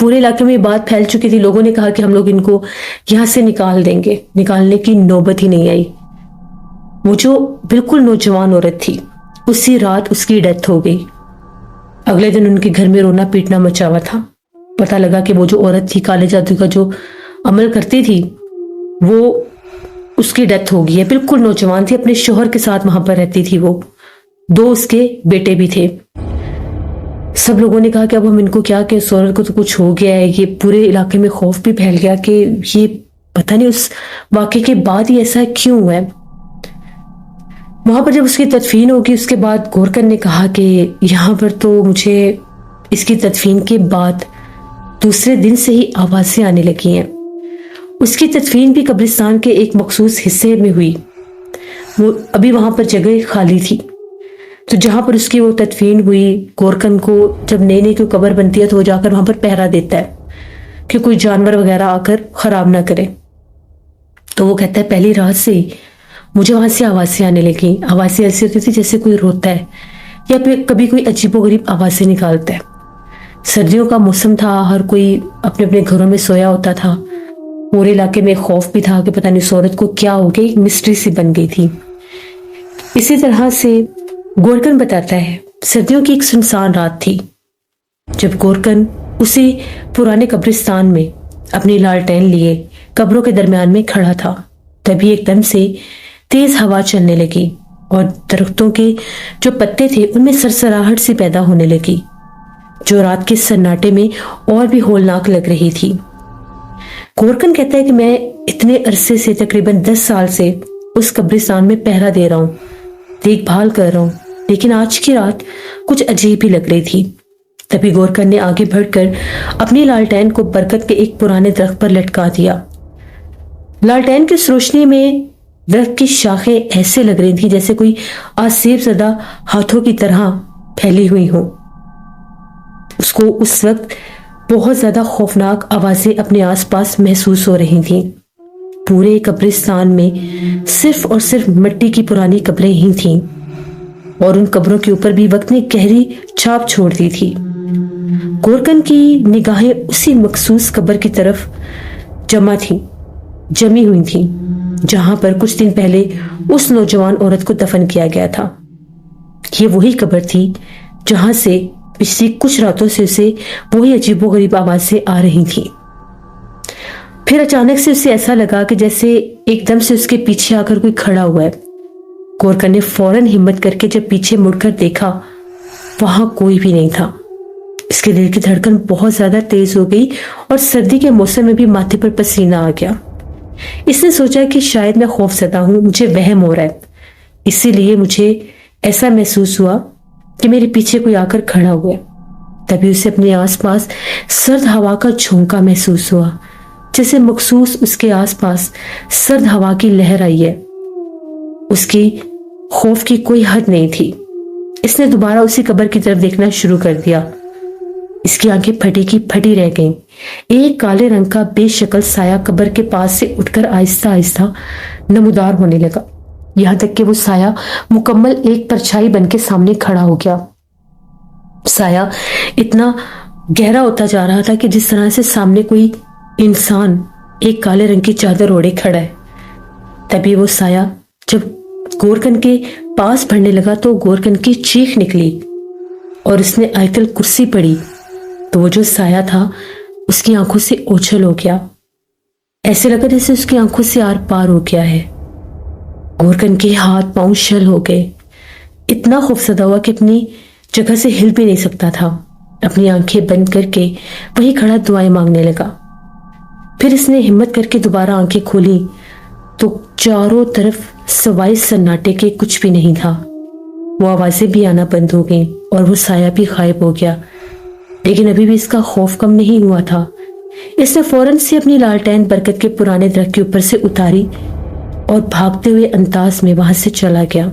پورے علاقے میں یہ بات پھیل چکی تھی. لوگوں نے کہا کہ ہم لوگ ان کو یہاں سے نکال دیں گے. نکالنے کی نوبت ہی نہیں آئی. وہ جو بالکل نوجوان عورت تھی اسی رات اس کی ڈیتھ ہو گئی. اگلے دن ان کے گھر میں رونا پیٹنا مچا ہوا تھا. پتہ لگا کہ وہ جو عورت تھی کالے جادو کا جو عمل کرتی تھی وہ اس کی ڈیتھ ہو گئی ہے. بالکل نوجوان تھی, اپنے شوہر کے ساتھ وہاں پر رہتی تھی. وہ 2 اس کے بیٹے بھی تھے. سب لوگوں نے کہا کہ اب ہم ان کو کیا کہ اس عورت کو تو کچھ ہو گیا ہے. یہ پورے علاقے میں خوف بھی پھیل گیا کہ یہ پتہ نہیں اس واقعے کے بعد ہی ایسا کیوں ہوا ہے. وہاں پر جب اس کی تدفین ہوگی اس کے بعد گورکن نے کہا کہ یہاں پر تو مجھے اس کی تدفین کے بعد دوسرے دن سے ہی آوازیں آنے لگی ہیں. اس کی تدفین بھی قبرستان کے ایک مخصوص حصے میں ہوئی. وہ ابھی وہاں پر جگہ خالی تھی. تو جہاں پر اس کی وہ تدفین ہوئی, گورکن کو جب نئی نئی کوئی قبر بنتی ہے تو وہ جا کر وہاں پر پہرا دیتا ہے کہ کوئی جانور وغیرہ آ کر خراب نہ کرے. تو وہ کہتا ہے پہلی رات سے ہی مجھے وہاں سے آوازیں آنے لگیں. آوازیں ایسی ہوتی تھی جیسے کوئی روتا ہے یا پھر کبھی کوئی عجیب و غریب آوازیں نکالتا ہے. سردیوں کا موسم تھا, ہر کوئی اپنے اپنے گھروں میں سویا ہوتا تھا. پورے علاقے میں خوف بھی تھا کہ پتہ نہیں اس عورت کو کیا ہو گئی, ایک مسٹری سی بن گئی تھی. اسی طرح سے گورکن بتاتا ہے سردیوں کی ایک سنسان رات تھی جب گورکن اسی پرانے قبرستان میں اپنی لالٹین لیے قبروں کے درمیان میں کھڑا تھا. تبھی ایک دم سے تیز ہوا چلنے لگی اور درختوں کے جو پتے تھے ان میں سرسراہٹ سی پیدا ہونے لگی جو رات کے سناٹے میں اور بھی ہولناک لگ رہی تھی. گورکن کہتا ہے کہ میں اتنے عرصے سے تقریباً 10 سال سے اس قبرستان میں پہرا دے رہا ہوں, دیکھ بھال کر رہا ہوں, لیکن آج کی رات کچھ عجیب ہی لگ رہی تھی. تبھی گورکن نے آگے بڑھ کر اپنی لالٹین کو برکت کے ایک پرانے درخت پر لٹکا دیا. لالٹین کی روشنی میں درخت کی شاخیں ایسے لگ رہی تھی جیسے کوئی آسیب زدہ ہاتھوں کی طرح پھیلی ہوئی ہوں. اس کو اس وقت بہت زیادہ خوفناک آوازیں اپنے آس پاس محسوس ہو رہی تھیں. پورے قبرستان میں صرف اور صرف مٹی کی پرانی قبریں ہی تھیں اور ان قبروں کے اوپر بھی وقت نے گہری چھاپ چھوڑ دی تھی. گورکن کی نگاہیں اسی مخصوص قبر کی طرف جمی ہوئی تھیں جہاں پر کچھ دن پہلے اس نوجوان عورت کو دفن کیا گیا تھا. یہ وہی قبر تھی جہاں سے پچھلی کچھ راتوں سے اسے وہی عجیب و غریب آوازیں آ رہی تھیں. پھر اچانک سے اسے ایسا لگا کہ جیسے ایک دم سے اس کے پیچھے آ کر کوئی کھڑا ہوا ہے. گورکن نے فوراً ہمت کر کے جب پیچھے مڑ کر دیکھا وہاں کوئی بھی نہیں تھا. اس کے دل کی دھڑکن بہت زیادہ تیز ہو گئی اور سردی کے موسم میں بھی ماتھے پر پسینہ آ گیا. اس نے سوچا کہ شاید میں خوف زدہ ہوں, مجھے وہم ہو رہا ہے, اسی لیے مجھے ایسا محسوس ہوا کہ میرے پیچھے کوئی آ کر کھڑا ہوا. تبھی اسے اپنے آس پاس سرد ہوا کا جھونکا محسوس ہوا جیسے مخصوص اس کے آس پاس سرد ہوا کی لہر آئی ہے. اس کی خوف کی کوئی حد نہیں تھی. اس نے دوبارہ اسی قبر کی طرف دیکھنا شروع کر دیا. اس کی آنکھیں پھٹی کی پھٹی رہ گئیں. ایک کالے رنگ کا بے شکل سایہ قبر کے پاس سے اٹھ کر آہستہ آہستہ نمودار ہونے لگا, یہاں تک کہ وہ سایہ مکمل ایک پرچھائی بن کے سامنے کھڑا ہو گیا. سایہ اتنا گہرا ہوتا جا رہا تھا کہ جس طرح سے سامنے کوئی انسان ایک کالے رنگ کی چادر اوڑھے کھڑا ہے. تبھی وہ سایہ جب گورکن کے پاس بڑھنے لگا تو گورکن کی چیخ نکلی اور اس نے آیت الکرسی پڑھی تو وہ جو سایہ تھا اس کی آنکھوں سے اوچھل ہو گیا. ایسے لگا جیسے اس کی آنکھوں سے آر پار ہو گیا ہے. گورکن کے ہاتھ پاؤں شل ہو گئے. اتنا خوفزدہ ہوا کہ اپنی جگہ سے ہل بھی نہیں سکتا تھا. اپنی آنکھیں بند کر کے وہیں کھڑا دعائیں مانگنے لگا. پھر اس نے ہمت کر کے دوبارہ آنکھیں کھولی تو چاروں طرف سوائے سناٹے کے کچھ بھی نہیں تھا. وہ آوازیں بھی آنا بند ہو گئیں اور وہ سایہ بھی غائب ہو گیا. لیکن ابھی بھی اس کا خوف کم نہیں ہوا تھا. اس نے فوراً سے اپنی لالٹین برکت کے پرانے درخت کے اوپر سے اتاری اور بھاگتے ہوئے انداز میں وہاں سے چلا گیا.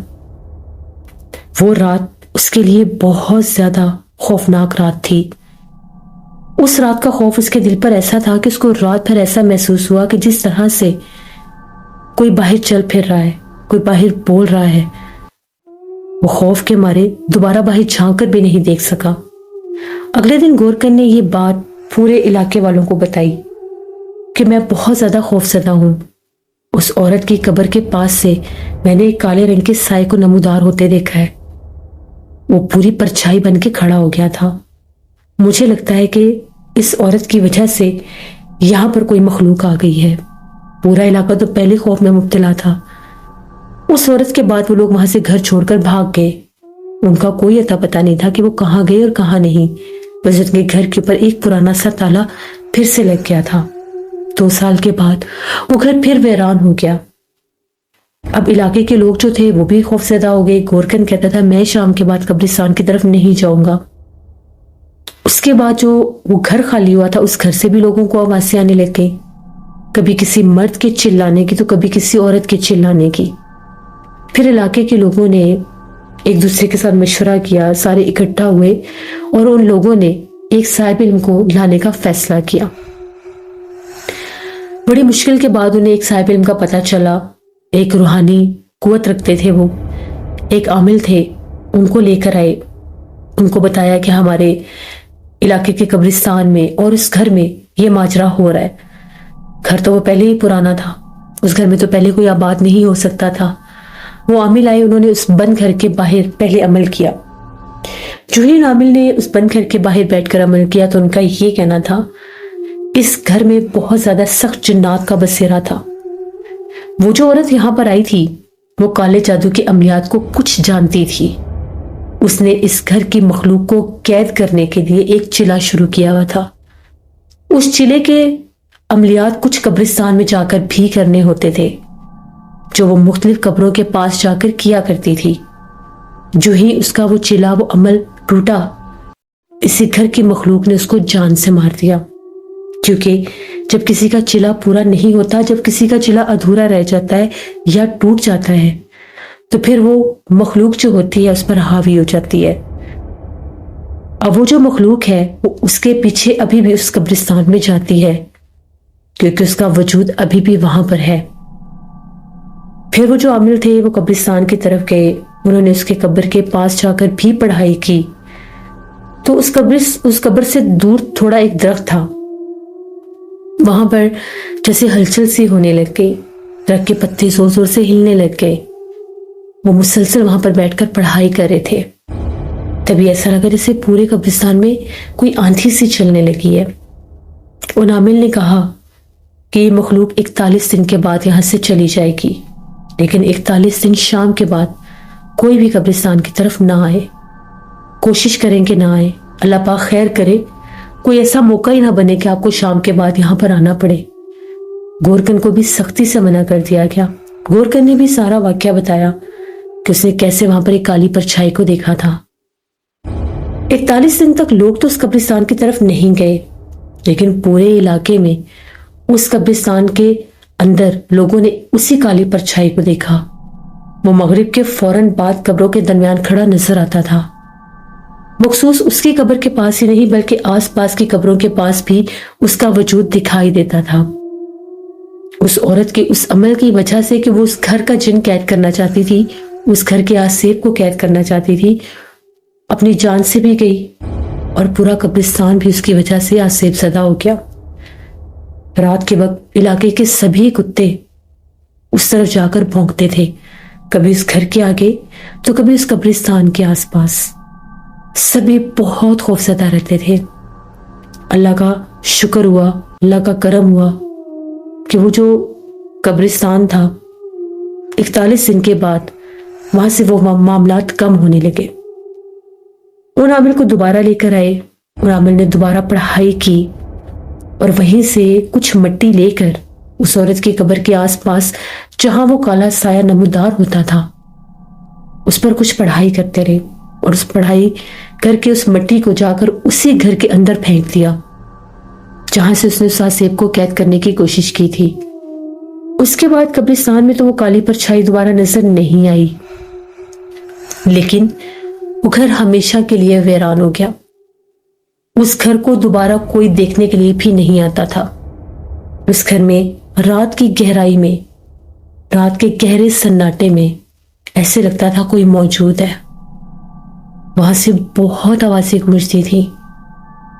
وہ رات اس کے لیے بہت زیادہ خوفناک رات تھی. اس رات کا خوف اس کے دل پر ایسا تھا کہ اس کو رات بھر ایسا محسوس ہوا کہ جس طرح سے کوئی باہر چل پھر رہا ہے, کوئی باہر بول رہا ہے. وہ خوف کے مارے دوبارہ باہر جھانک کر بھی نہیں دیکھ سکا. اگلے دن گورکن نے یہ بات پورے علاقے والوں کو بتائی کہ میں بہت زیادہ خوفزدہ ہوں. اس عورت کی قبر کے پاس سے میں نے ایک کالے رنگ کے سائے کو نمودار ہوتے دیکھا ہے. وہ پوری پرچھائی بن کے کھڑا ہو گیا تھا. مجھے لگتا ہے کہ اس عورت کی وجہ سے یہاں پر کوئی مخلوق آ گئی ہے. پورا علاقہ تو پہلے خوف میں مبتلا تھا. اس عورت کے بعد وہ لوگ وہاں سے گھر چھوڑ کر بھاگ گئے. ان کا کوئی اتا پتا نہیں تھا کہ وہ کہاں گئے اور کہاں نہیں. بس ان کے گھر کے اوپر ایک پرانا سا تالا پھر سے لگ گیا تھا. 2 سال کے بعد وہ گھر پھر ویران ہو گیا. اب علاقے کے لوگ جو تھے وہ بھی خوفزدہ ہو گئے. گورکن کہتا تھا میں شام کے بعد قبرستان کی طرف نہیں جاؤں گا. اس کے بعد جو وہ گھر خالی ہوا تھا اس گھر سے بھی لوگوں کو آوازیں آنے لگ گئی. کبھی کسی مرد کے چلانے کی تو کبھی کسی عورت کے چلانے کی. پھر علاقے کے لوگوں نے ایک دوسرے کے ساتھ مشورہ کیا. سارے اکٹھا ہوئے اور ان لوگوں نے ایک صاحب علم کو لانے کا فیصلہ کیا. بڑی مشکل کے بعد انہیں ایک صاحب علم کا پتہ چلا. ایک روحانی قوت رکھتے تھے. وہ ایک عامل تھے. ان کو لے کر آئے. ان کو بتایا کہ ہمارے علاقے کے قبرستان میں اور اس گھر میں یہ ماجرا ہو رہا ہے. گھر تو وہ پہلے ہی پرانا تھا. اس گھر میں تو پہلے کوئی آباد نہیں ہو سکتا تھا. وہ عامل آئے. انہوں نے اس بند گھر کے باہر پہلے عمل کیا. جو ہی عامل نے اس بند گھر کے باہر بیٹھ کر عمل کیا تو ان کا یہ کہنا تھا اس گھر میں بہت زیادہ سخت جنات کا بسیرا تھا. وہ جو عورت یہاں پر آئی تھی وہ کالے جادو کے عملیات کو کچھ جانتی تھی. اس نے اس گھر کی مخلوق کو قید کرنے کے لیے ایک چلا شروع کیا ہوا تھا. اس چلے کے عملیات کچھ قبرستان میں جا کر بھی کرنے ہوتے تھے جو وہ مختلف قبروں کے پاس جا کر کیا کرتی تھی. جو ہی اس کا وہ چلا وہ عمل ٹوٹا اسی گھر کی مخلوق نے اس کو جان سے مار دیا. کیونکہ جب کسی کا چلا پورا نہیں ہوتا, جب کسی کا چلا ادھورا رہ جاتا ہے یا ٹوٹ جاتا ہے تو پھر وہ مخلوق جو ہوتی ہے اس پر حاوی ہو جاتی ہے. اب وہ جو مخلوق ہے وہ اس کے پیچھے ابھی بھی اس قبرستان میں جاتی ہے کیونکہ اس کا وجود ابھی بھی وہاں پر ہے. پھر وہ جو عامل تھے وہ قبرستان کی طرف گئے. انہوں نے اس کے قبر کے پاس جا کر بھی پڑھائی کی تو اس قبر سے دور تھوڑا ایک درخت تھا. وہاں پر جیسے ہلچل سی ہونے لگ گئی. درخت کے پتے زور زور سے ہلنے لگ گئے. وہ مسلسل وہاں پر بیٹھ کر پڑھائی کر رہے تھے. تبھی ایسا لگا جیسے پورے قبرستان میں کوئی آندھی سی چلنے لگی ہے. ان عامل نے کہا کہ یہ مخلوق 41 دن کے بعد یہاں سے چلی جائے گی, لیکن 41 دن شام کے بعد کوئی بھی قبرستان کی طرف نہ آئے. کوشش کریں کہ نہ آئے. اللہ پاک خیر کرے کوئی ایسا موقع ہی نہ بنے کہ آپ کو شام کے بعد یہاں پر آنا پڑے. گورکن کو بھی سختی سے منع کر دیا گیا. گورکن نے بھی سارا واقعہ بتایا کہ اس نے کیسے وہاں پر ایک کالی پرچھائی کو دیکھا تھا. 41 دن تک لوگ تو اس قبرستان کی طرف نہیں گئے, لیکن پورے علاقے میں اس قبرستان کے اندر لوگوں نے اسی کالی پرچھائی کو دیکھا. وہ مغرب کے فوراً بعد قبروں کے درمیان کھڑا نظر آتا تھا. مخصوص اس کی قبر کے پاس ہی نہیں بلکہ آس پاس کی قبروں کے پاس بھی اس کا وجود دکھائی دیتا تھا. اس عورت کے اس عمل کی وجہ سے کہ وہ اس گھر کا جن قید کرنا چاہتی تھی, اس گھر کے آسیب کو قید کرنا چاہتی تھی, اپنی جان سے بھی گئی اور پورا قبرستان بھی اس کی وجہ سے آسیب زدہ ہو گیا. رات کے وقت علاقے کے سبھی کتے اس طرف جا کر بھونکتے تھے, کبھی اس گھر کے آگے تو کبھی اس قبرستان کے آس پاس. سبھی بہت خوفزدہ رہتے تھے. اللہ کا شکر ہوا, اللہ کا کرم ہوا کہ وہ جو قبرستان تھا 41 دن کے بعد وہاں سے وہ معاملات کم ہونے لگے. ان عامل کو دوبارہ لے کر آئے. ان عامل نے دوبارہ پڑھائی کی اور وہیں سے کچھ مٹی لے کر اس عورت کی قبر کے آس پاس جہاں وہ کالا سایہ نمودار ہوتا تھا اس پر کچھ پڑھائی کرتے رہے, اور اس پڑھائی کر کے اس مٹی کو جا کر اسی گھر کے اندر پھینک دیا جہاں سے اس نے اس آسیب کو قید کرنے کی کوشش کی تھی. اس کے بعد قبرستان میں تو وہ کالی پرچھائی دوبارہ نظر نہیں آئی, لیکن وہ گھر ہمیشہ کے لیے ویران ہو گیا. اس گھر کو دوبارہ کوئی دیکھنے کے لیے بھی نہیں آتا تھا. اس گھر میں رات کی گہرائی میں, رات کے گہرے سناٹے میں ایسے لگتا تھا کوئی موجود ہے. وہاں سے بہت آوازیں گونجتی تھی.